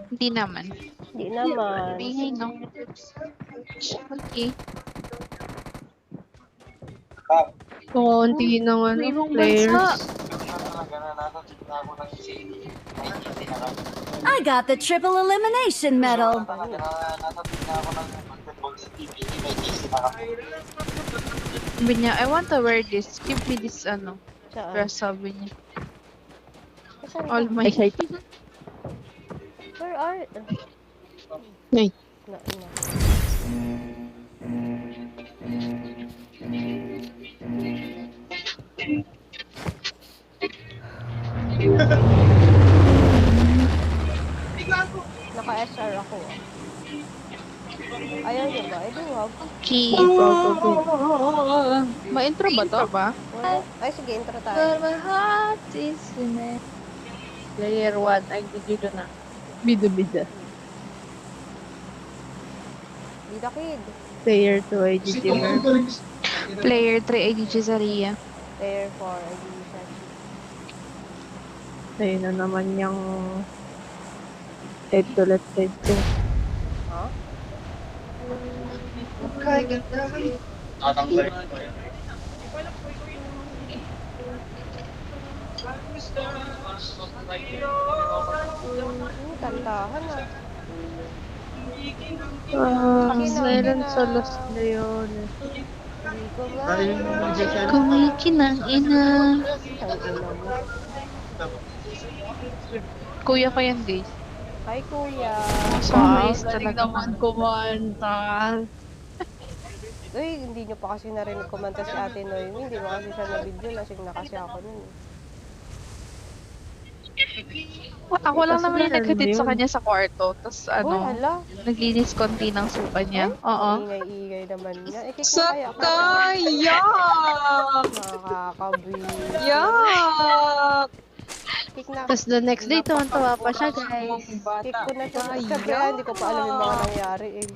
Hindi naman. Hindi naman. Maingay, no? Okay. Konti ng May ibang players. bansa. I got the triple elimination medal. Sabi niya, I want to wear this. Give me this, Saan? dress, sabi niya. Saan ka? All my... Where are... Ay. Na. Naka-SR ako. Ayaw niyo ba? I do have. Okay. Ma-intro ba to? Wala. Ay, sige, intro tayo. But my heart is in it. Player 1. Ay, dito na. Bida-bida. Bida kid. Player 2 ay dito. Player 3 ay DJ Zaria. Player 4, I do Sachi. Ayun na naman yung head to left head to. Ha? Kantahan ah. Meron sa Los Leones. Hindi ko ba? Kumikinang ina. Ang ina mo. Kuya ko yan, guys. Hi, kuya. Surprise Galing talaga. naman kumanta. Uy, hindi nyo pa kasi narinig kumanta si Ate Noemi. Hindi ba kasi siya na-video? Lasing na kasi ako nun. Ako lang naman yung Kasi naghatid sa yun. kanya sa kwarto. Tapos Uy, hala. naglinis konti ng supa niya. Oo. Ingay-ingay naman niya. Eh, kick mo kaya ako. Yak! Nakakabili. Yak! Kick na. Tapos the next day, tuwan-tuwa pa siya, guys. Kick ko na siya. Siyempre, hindi ko pa alam yung mga nangyari eh.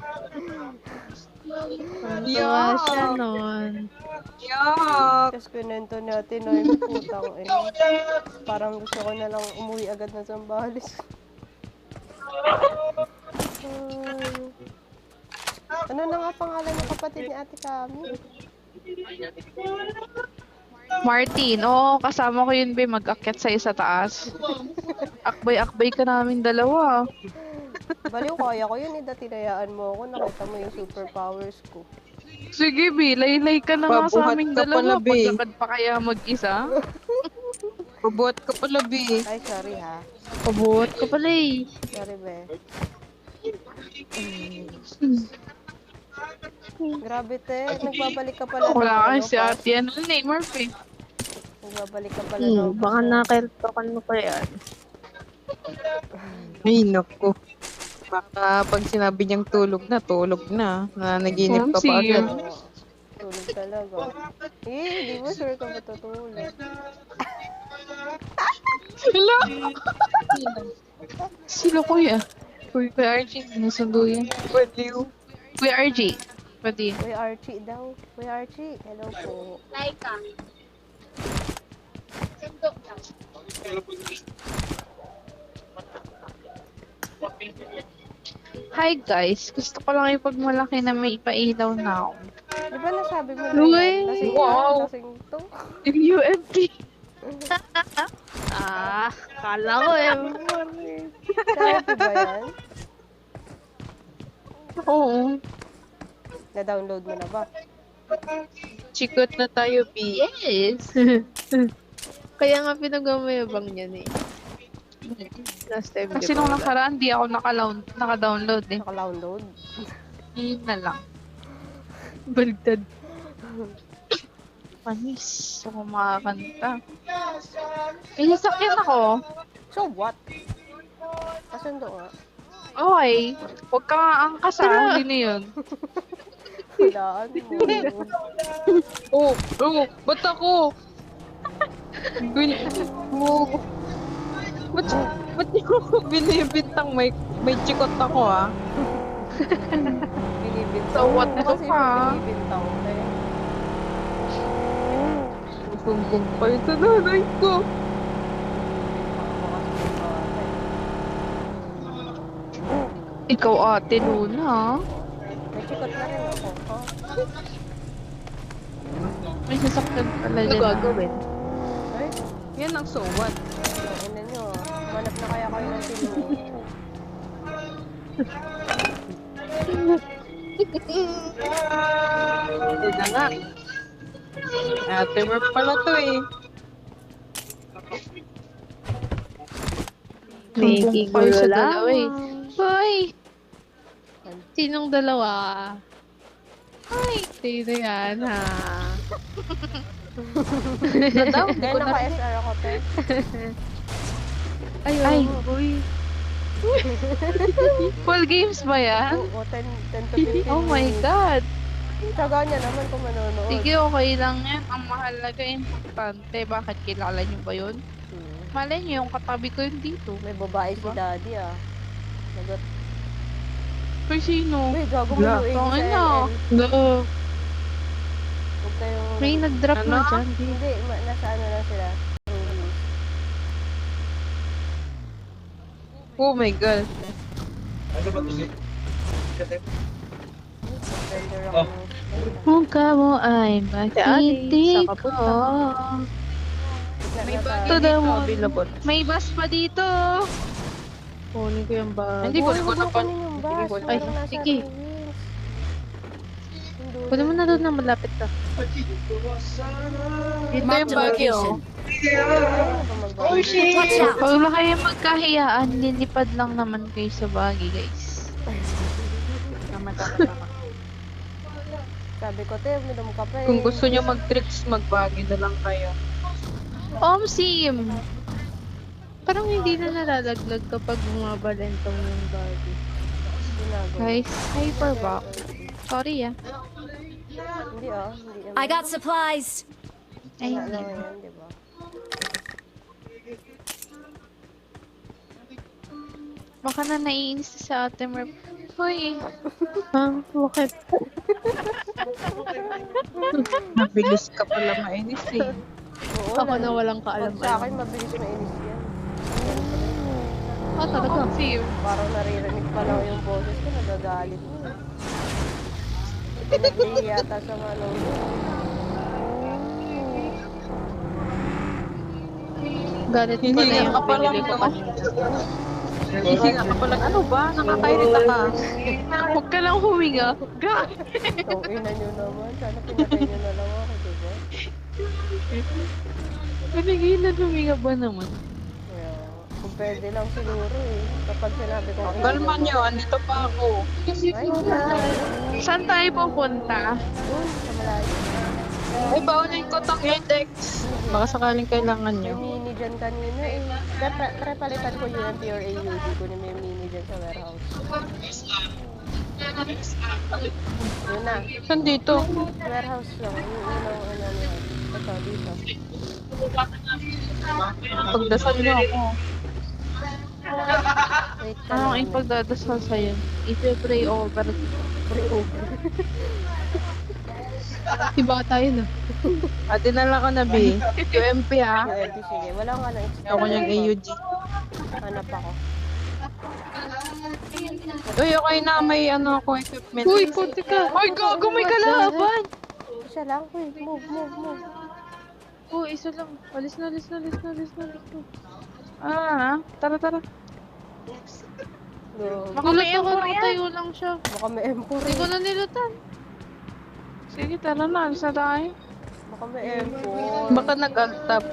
Tuwa siya nun. Yak! Tapos kunento natin, ay putang eh. Parang gusto ko na lang umuwi agad na Zambales. Ano na nga pangalan ng kapatid ni Ate Kami? Martin, oo, kasama ko yun, be. Mag-akyat sa'yo sa taas. Akbay-akbay ka namin dalawa. Baliw, kaya ko yun eh. Tinayaan mo ako. Nakita mo yung superpowers ko. Sige, be. Laylay ka na nga sa Pabuhat aming ka pala, dalawa. be. Paglakad pa kaya mag-isa? Pabuhat ka pala, B. Ay, sorry ha. Pabuhat ko pala eh. Sorry, be. Grabe, te. Nagbabalik ka pala. Wala ng ka si pa. ate. Ano name, Murphy? Nagbabalik ka pala ng Baka nakiltokan mo pa yan. Ay, naku. Baka pag sinabi niyang tulog na. Nanaginip ka pa Homesick. agad. Oo. Tulog talaga. Eh, di mo sure ka matutulog. Sila! Sila kuya. Kuya RG, nasundo yan. Baliw. Kuya RG. Pwede. Kuya Archie daw. Kuya Archie, hello po. Hi guys, gusto ko lang ipagmalaki na may ipailaw na ako. Di ba nasabi mo na Uy! yan? Lasing Wow! lasing to. Yung UMP. Kala ko eh. Sabi ba yan? Oo. Na-download mo na ba? Chikot na tayo, B. Yes! Kaya nga pinagamayabang niyan eh. Last time Kasi nung nakaraan, di ako naka-download eh. Naka-download? Yun na lang. Baligtad. Panis. Ako makakanta. Eh, sasakyan ako. So what? Kasundo nga. Okay. Huwag ka nga angkas ha. Hindi na yun. Hulaan mo. Oh, ba't ako? Ba't niyo ako binibintang may chikot ako, ah? Binibintang. So what mo the kasi fuck? binibintang mo eh. Sumbong pa yun sa nanay ko. Ako kasi yung bata eh. Ikaw ate Luna, ha? May chikot na rin ako. Oh. May sasakyan pala Ano dyan. gagawin? Ay, Yan ang so what? ano nyo. Manap na kaya kayo ng sino. Ito na nga. Ate work pala to eh. May Kayo kigulo sa lang. dalawa eh. Hoy! Sinong dalawa? Ay, sino yan, ha? Kaya naka-SR ako, te. Ayun. Ay, uy. Full games ba yan? Oo, 10 to 15 Oh my minutes. God! Tsaga niya naman kung manonood. Sige, okay lang yan. Ang mahalaga, importante. Bakit kilala niyo ba yun? Malay niyo, yung katabi ko yun dito. May babae si daddy, ah. Nagot. Kay sino? Uy, gago mo yung Tangin sa na. LL. No. Huwag kayong... May nag-drop Ano? na dyan. Hindi, nasa ano lang sila. Movies. Oh my God. Surrender ako. Mukha mo ay makiti saan ka ko. May To the moon. Available. May bus pa dito. Kunin ko yung bag. Hindi ko na pa. yung bus. Ay, Parang nasa sige. ruins. Yung dulo. Kunin mo na doon na malapit ka. Dito Marked yung a bagyo. location. Ano ba magbago? Watch out! Huwag na kayo magkahiyaan. Lilipad lang naman kayo sa bagay, guys. Sabi ko, te, uminom ka pa eh. Kung gusto nyo mag-tricks, mag-bagyo na lang kayo. Sim. Parang hindi na nalalaglag kapag bumabalentong yung body. Ginagawa. Guys, hyperbox. Sorry ah. Hindi ah, hindi naman. I got supplies. Ay, Wala hindi. lang yan, di ba? Baka na naiinis na sa ate Merp. Hoy, Ha? Bakit? Mabilis ka pala mainis eh. Oo, Ako na walang Pag kaalam. sa akin, mabilis mainis yan. Ah, talaga. Sim. Parang naririnig pa lang yung boses ko, nagagalit mo. Pinagli yata sa manonood. Galit pa na Hihinga yung ka pa lang binili ko no? kanina. Hihinga ka pa lang. Ano ba? Nakakairita ka. Huwag ka lang huminga. God! Itong ina nyo naman. Sana pinatay nyo na lang ako, di ba? Panagilan huminga ba naman? Kaya, kung pwede lang siguro eh. Kapag sinabi ko, Kalma nyo, andito pa ako. Ay, Saan tayo pupunta? doon, sa malayo. Ay, baunin ko tong index. Baka sakaling kailangan May nyo. mini dyan kanina eh. Pre, palitan ko UMP or AUD ko na may mini dyan sa warehouse. Yun na. Saan dito? Warehouse lang. Yung unang ano niya. Ito, dito. Pagdasal nyo ako. Wait ka Anong lang. ipagdadasal sa'yo? Ipe-pray over. Pray over. Iba tayo na. Ate nala ko na, B. UMP ha. UMP, sige. Wala nga na Ako niyang AUG. Hanap ako. Uy, okay na. May ano ako equipment. Uy, punti ka. Ay, gago, may kalaban! Isa lang. Wait, move. Oh, isa lang. Alis na. Ah, tara. Go. Baka may Niluto ko M4 yan. tayo lang siya. Baka may M4 Hindi ko eh. na nilutan. Sige, tara na. Alis na tayo. Baka may M4. Baka nag-agtap.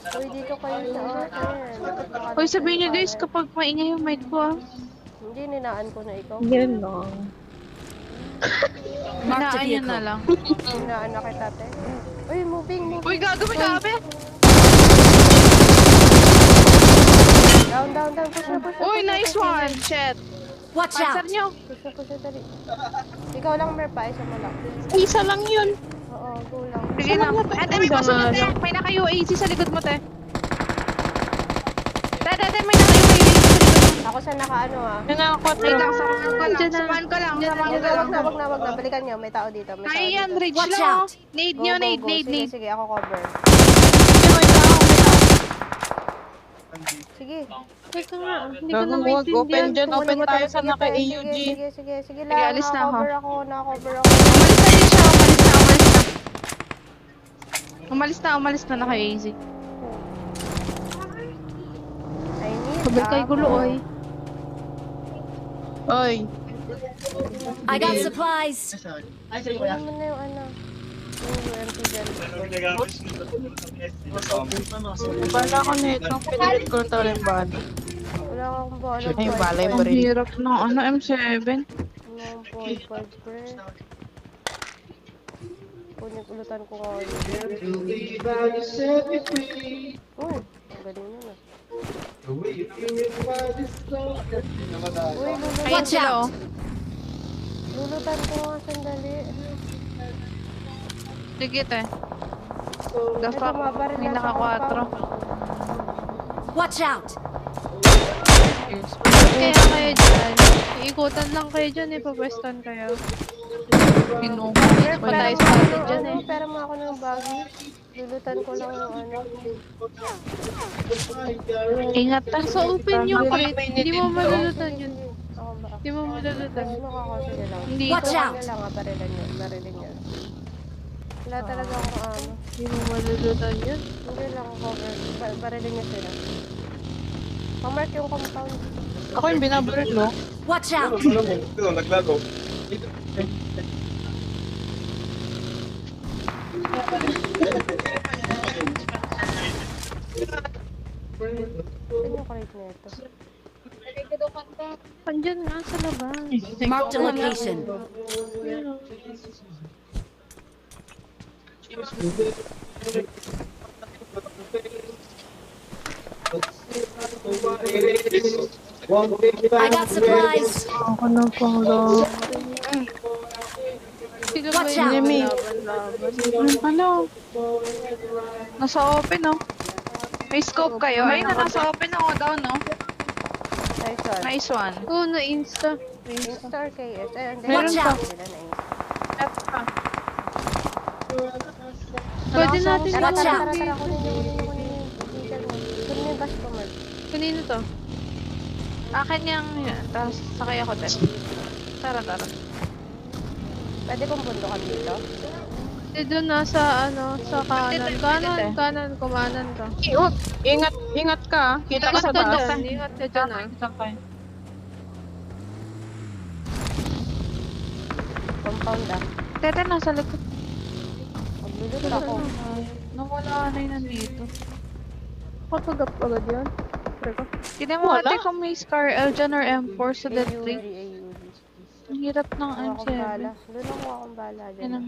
Uy, dito kayo sa akin. Hoy, sabihin niyo guys, kapag maingay yung mic ko ah. Hindi, ninaan ko na ikaw. Yan lang. Marked a Hinaan niyo na vehicle. lang. Ninaan na kita, te. Uy, moving. Uy, gago, may gabi! Down. Push na. Uy, nice one! Shit! Watch Panser out! niyo! Push na, dali. Ikaw lang, Merpa. Isa mo lang. Isa lang yun. Oo, go lang. Sige na. Ate, may kasunod te. May naka-UAC sa likod mo, te. Te, may naka-UAC sa likod mo. Ako sa nakaano ah. Yan ang Wait kwatro. lang, samahan ko lang. Wag na. Balikan nyo. May tao dito. May tao Kaya yan, dito. Rich Watch lang. out. Nade Go, nyo, go, nade. go. Sige, ako cover. Sige. Teka nga, hindi ko na Gago, wag. Open maintindihan. dyan. Kung Open ano ba tayo to? sa Sige, te. naka-AUG. Sige Sige, alis na ako. Naka-cover ako. Umalis na din siya, umalis na, naka-easy. I need Sabay kay ammo. gulo, oy. Oy. I got supplies. Kunin mo na yung ano. Yung UMP dyan. Bala ko na itong pinilit ko ito rin bala. Wala akong bala. Ay, balay Ang pa rin. hirap ng ano, M7. Wala akong .5 pre. Kunin ulutan ko nga yun. Uy, ang galing nun ah. Uy, lulutan. Ayan sila, oh. Lulutan ko nga sandali. Sige, te. The Ito, fuck? mabaril May na sa naka-4. Watch out. Kaya kayo dyan. Iikutan lang kayo dyan, ipapwestan kayo. Kinuha. Pa tayo sa atin dyan eh. Pera mo ako ng bagay. Lulutan ko lang yung ano. Ingat ta. Sa open yung crate, hindi mo malulutan yun. Ako ba? Hindi mo malulutan. Ano kakasya lang. Hindi Watch ito. out. Wala nga, barilan yun. Barilin yun. Wala talaga akong ano. Hindi mo malulutan yun. Hindi lang ako cover. Barilin niya sila. Pamark yung compound. Ako yung binabaril, no? Watch out. Ano yung crate na ito? Andyan nga sa labas. Marked a location. I got supplies. Ako na pang lo. Sila ba Watch yung out. laban-laban? Ano? Nasa open, oh. May scope kayo. Ayun na, nasa open ako daw, no? Nice one. Nice one. Oo, na-insta. Star KS. Ayun, Watch out. Sila na yun. Pwede natin Tara, Watch tara, out. tara, tara. Kunin yung vehicle mo. Kunin yung bus ko, Mark. Kanino to? Akin yung, tapos sakay ako din. Tara. Pwede kong bundukan dito? Hindi doon nasa ano, sa kanan. Pwede. Kanan, kumanan ka. Huwag. Ingat ka. Kita ka Ingat sa ka taas. dyan, ingat ka dyan ah. Compound ah. Tete, nasa likod. Maglulot ako. Nawala na yun nandito. Kapag-up agad yan. Teka. Tignan mo ate kung may Scar L dyan or M4 sa dead AUG, tree. AUG. Ang hirap ng Kuha akong bala. M7. Doon ako akong bala dyan. Yan ang...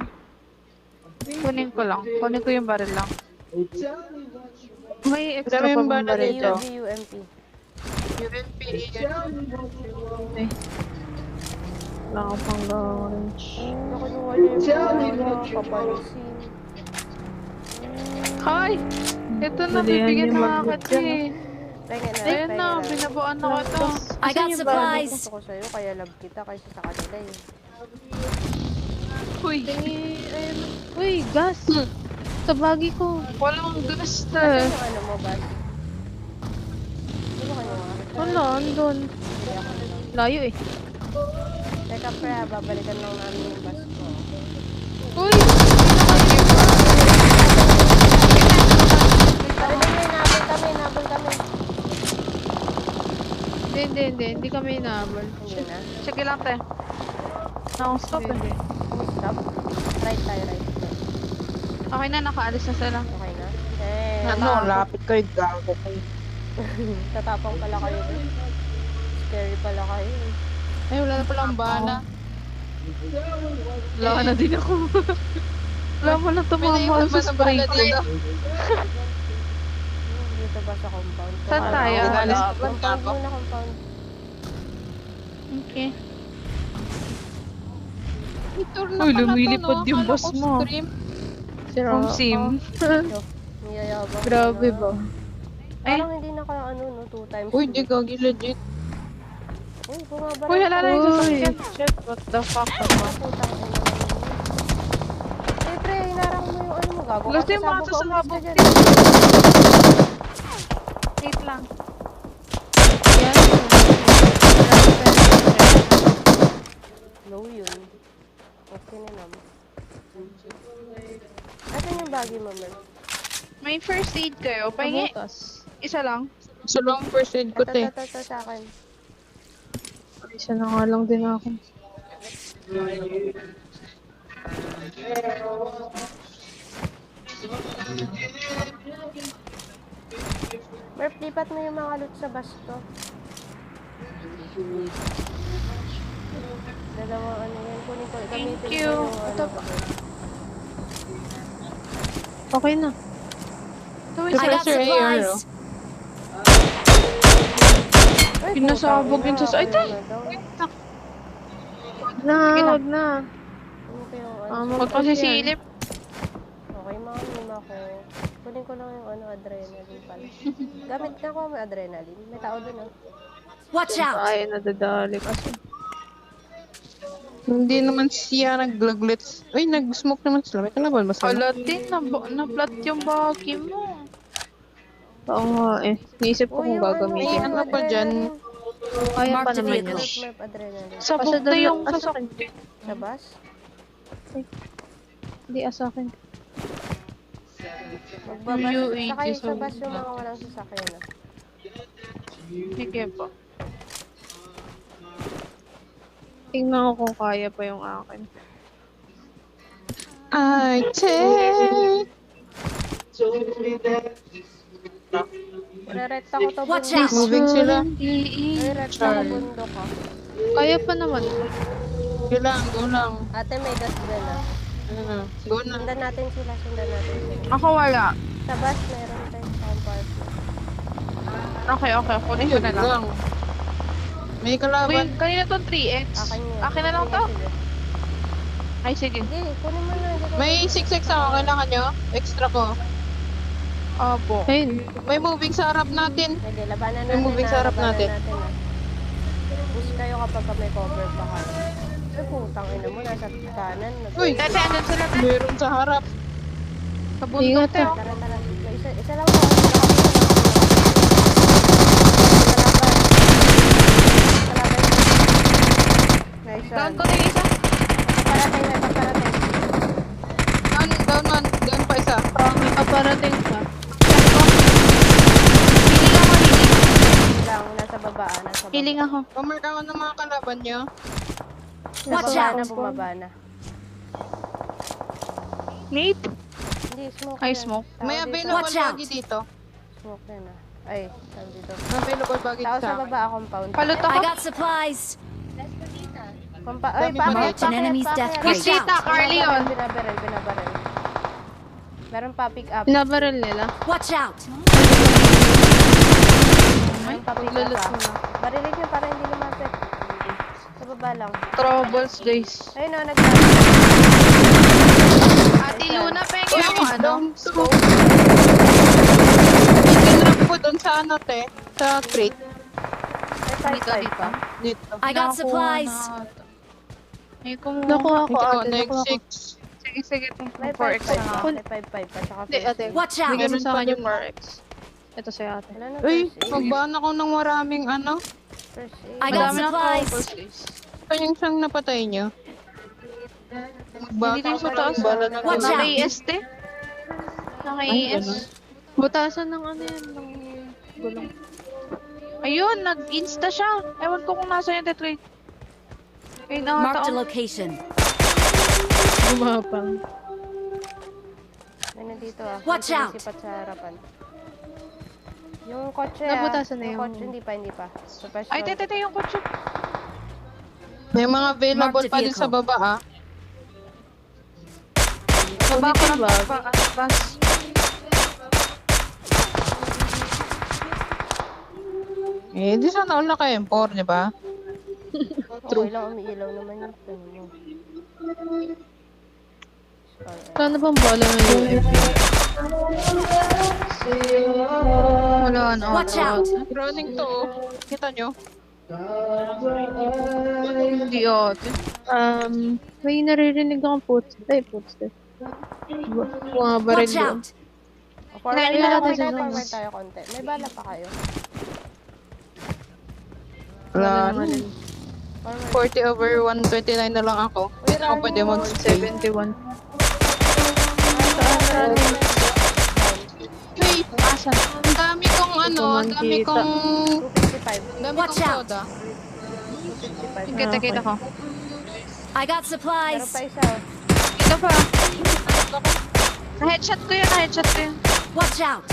Kunin ko lang. Kunin ko yung baril lang. May extra Dami pa yung bang baril baril dito. dyan? AUG, UMP. UNP. Wala ka pang orange. Nakunuha niya yung bala. Papansin. Hi! Ito na, Dali yan bibigyan yung na mag-book kasi. Pengen na. Ayun na, binabuan na ko to. I got supplies. Gusto ko sa'yo, kaya love kita kaysa sa kanila eh. Uy, Ayun. Uy, gas! Sa bagi ko. walang gusto. Saan yung ano mo, Bas? Sino kayo nga? Wala, andun. Layo eh. Teka pre, babalikan lang namin yung bus ko. Uy! Parinig na, nabol kami. Hindi kami inaabol. Hindi na. Sige lang, te. Nakastop eh. Hindi. Stop. Right tayo, right. Okay na, nakaalis na sila. Okay na? Eh, Ano, lapit kayo. Gago kayo. tatapang pala kayo. Scary pala kayo. Ay, wala na palang bala. Wala na din ako. Wala mo na May tumama naiwan sa ba na spray bala ko. dito? Dito ba sa compound? Saan tayo? Compound muna, compound. Okay. Tour na Uy, pala to, lumilipad no? yung Akala boss ko mo. stream. From Sim. Niyayabang. Grabe ka na. ba? Ay. Parang hindi na kaya ano, no? 2 times. Uy, di gagi legit. Uy, bumabara. Uy, hala na yung Uy. sasakyan. Shit, what the fuck naman. Putang ina. Eh, pre, hinarang mo yung ano mo. Gago ka. Gusto yung mga Sasabog ka, umalis sasabog. ka dyan. Wait lang. Yan. Low yun. Okay na naman. Asan yung bagay mo, Mer? May first aid kayo. Pahingi. Pabutas. Isa lang. So long first aid ko, te. Ito sa akin. Isa na nga lang din ako. Mer, lipat mo yung mga loot sa basto. Dalawang ano yan. Kunin ko. Gamitin Thank ko you. yung Ito ano. ba? Okay na. I got Sir, supplies. Ay, Pinasabog yun sa... Ay, tay! Wag na, Sige na. wag na. Ano ko yung ano? Tama Huwag po kasi yan. silip. Okay, mga lima ko. Kunin ko lang yung ano, adrenaline pala. Gamit na ko may adrenaline. May tao dun, ah. Watch out. Ay, nadadali kasi. Hindi naman siya naglaglets. Uy, nag-smoke naman sila. May kalaban ba sila? Alatin, na-flat yung baki mo. Oo nga eh. Naisip ko Uy, kung yung gagamitin. ano ba dyan? Kaya pa Mark the naman yun. vehicle. Map adrenaline. Sabog na yung sasakyan. Sa bus? Hindi, asakin. Magbabas. UAG Sakay sa sa bus yung mga walang sasakyan, ah. Sige po. Tingnan ko kung kaya pa yung akin. I take. Re-recta ko to Watch bundok. out. Moving sila. Re-recta ko bundok, ah. Kaya pa naman. Go lang, go lang. Ate, may gas dyan, ah. Ano na? Go na. Sundan natin sila. Ako wala. Sa bus, meron tayong compartment. Okay. Kunin ko Ayun na lang. lang. May Uy, kalaban. kanina to 3x. Akin yun. Akin na lang to. Sige. Ay, sige. Hindi, kunin mo na. Hindi ko May 6x ako. Kailangan nyo? Extra ko. Opo. Ayun. May moving sa harap natin. Sige, labanan May natin. moving sa harap labanan natin. ah. Push kayo kapag may cover pa kayo. Ay, putang ina mo. Nasa kanan. Uy! Tete, andun sila. Tete. Meron sa harap. Sa bundok, Ingat te. ah. Tara. May isa lang po. Nice Down one. ko na yung isa. Paparating, may paparating. Down one. Down pa isa. May paparating pa. Lang, nasa baba. Nasa baba. Healing ako. Pamark ako ng mga kalaban nyo. Watch Bumaba out. na, bumaba na. Nate? Hindi, smoke Ay, yan. smoke. Tao May dito. available Watch out. bagi dito. Smoke yan, ah. Ay, tao dito. May available bagi Tao sa sa akin. baba, compound. Palut I ako. got supplies. Ay, Dami packet, Marked an enemy's death crate. Bisita, Carly yun. Binabaril. Meron pa pick up. Pinabaril nila. Watch out. Meron pa pick up, Lulot ah. mo na. Barilin nyo para hindi lumapit. Sa baba lang. Troubles, guys. Ayun, oh, Ate Luna, pengen mo ano? Down two. Tinrap ko dun sa ano, te. Sa crate. May 5-5 Dito. pa. Dito. I got supplies. May kumuha. Nakuha ko Ito, ate. next Nakuha ko. 6. Sige. May 4x 5-5 na pa. lang. May 5-5 pa. Tsaka Hindi, first ate. aid. Watch out. Bigyan mo Meron sa pa akin yung dun. 4x. Ito sa ate. Wala na Uy, first aid. magbaan ako ng maraming ano. First aid. I got Madami ng supplies. troubles, guys. Ito yung siyang napatay nyo. Magbaan Hindi kayo ako sa taas. ng bala ng Watch out. Naka-ES, te. Naka-ES. Butasan ng ano yan, ng gulong. Ayun, nag-insta siya. Ewan ko kung nasa yung death rate. Ayun, Marked a nakataon. location. Gumapang. May nandito, ah. Watch May out. sumisipat sa harapan. Yung kotse, Nabutasan na Yung yung- kotse, hindi pa. Professional. Ay, tete, yung kotse. May mga available Marked pa din vehicle. sa baba, ah. Baba ko ng bag. bus. Eh, di sana all naka M4, di ba? Okay lang, umiilaw naman yung ano mo. Kano bang bola ng UFP? Wala na. Watch out. Running to, oh. Kita nyo? Hindi, ate. May naririnig akong footstep. Mga baril Watch doon. out. Forward Nine tayo, lang forward natin tayo, sa forward tayo konti. May bala pa kayo. Wala Wala na. naman yun. Forward. 40 over 129 na lang ako. Hindi na ako pwede mag-stay. 71. Saan? Wait, asan? Ang dami kong ano, ang dami Kumangkita. kong... 255. Ang dami Watch kong out. soda. 255. Kita-kita ko. I got Meron supplies. pa isa. Oh. Ito pa. Na-headshot ko yun, na-headshot ko yun. Watch out.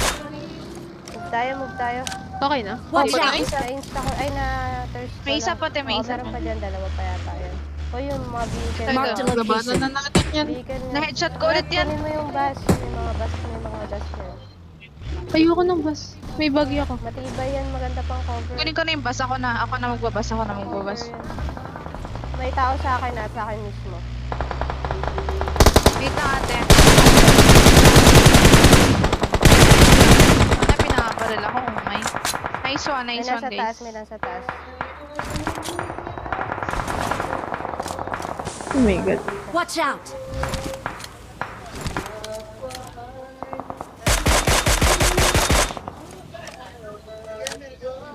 Move tayo. Okay na. Watch Oh, out. nice. Na-insta ko, ay na-thirst ko May isa na. pa, te, may Oo, isa meron pa. pa dyan, dalawa pa yata yan. O yun, mga vehicle. Mark the Labanan location. na natin yan. Vehicle na. Na-headshot ko ulit yan. Kunin mo yung bus. May mga bus yan. Ayoko ng bus. May bagay ako. Matibay yan, maganda pang cover. Kunin ko na yung bus. Ako na magbabas. Ako na magbabas. Cover yan. May tao sa akin at sa akin mismo. Wait lang ate. Ano pinakabaril ako? Oh my. Nice one May nasa guys. taas, may nasa taas. Oh my god. Watch out.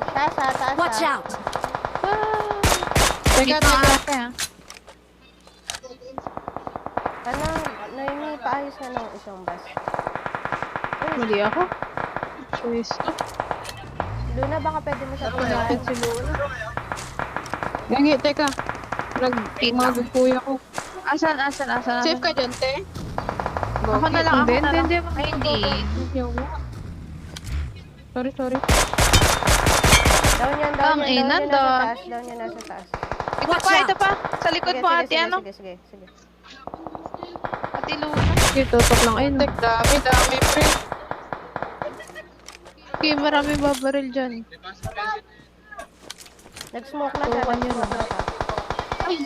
Taas. Watch out. Teka, Dito teka. ate ah. Ano, Noemi, paayos na ng isang bus. Mali ako. Choice ko. Luna, baka pwede mo siya Malapit tulungan. si Luna. Gangi, teka. Nag-kuya ko. Asan? Safe ka dyan, te? Ako na lang, ako Hindi, na lang. hindi, Ay, hindi. Sorry. Down yan, Ang ina, down yan nasa taas. Ito Watch pa, out. ito pa. Sa likod mo ate, ano? Sige. Ate Luna. Sige, tutok lang. Ayun. Tek, dami, pre. Okay, marami babaril dyan. Nag-smoke na siya, Oo, kanya nag-smoke na siya. Ayun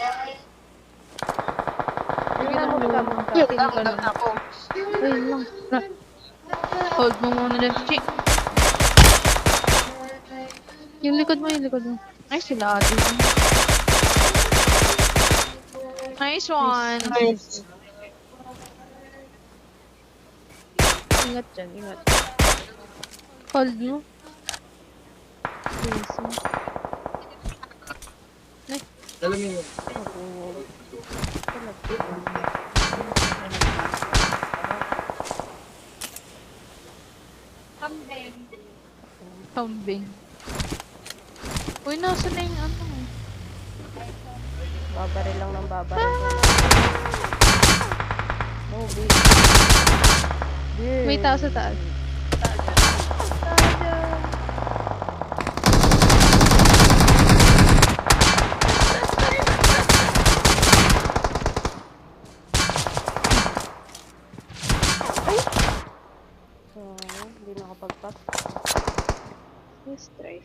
na, move ka. Yun lang ako. Ayun lang. Hold mo muna dyan. Chick. Yung likod mo. Ay, sila ate. Nice one. Nice. Ingat dyan, ingat. Hold mo. Easy. Kambing. Uy, nasa na yung ano? Babaril lang ng babaril. Movie. May tao sa taas. So, hindi nakapag-pop. Let's try.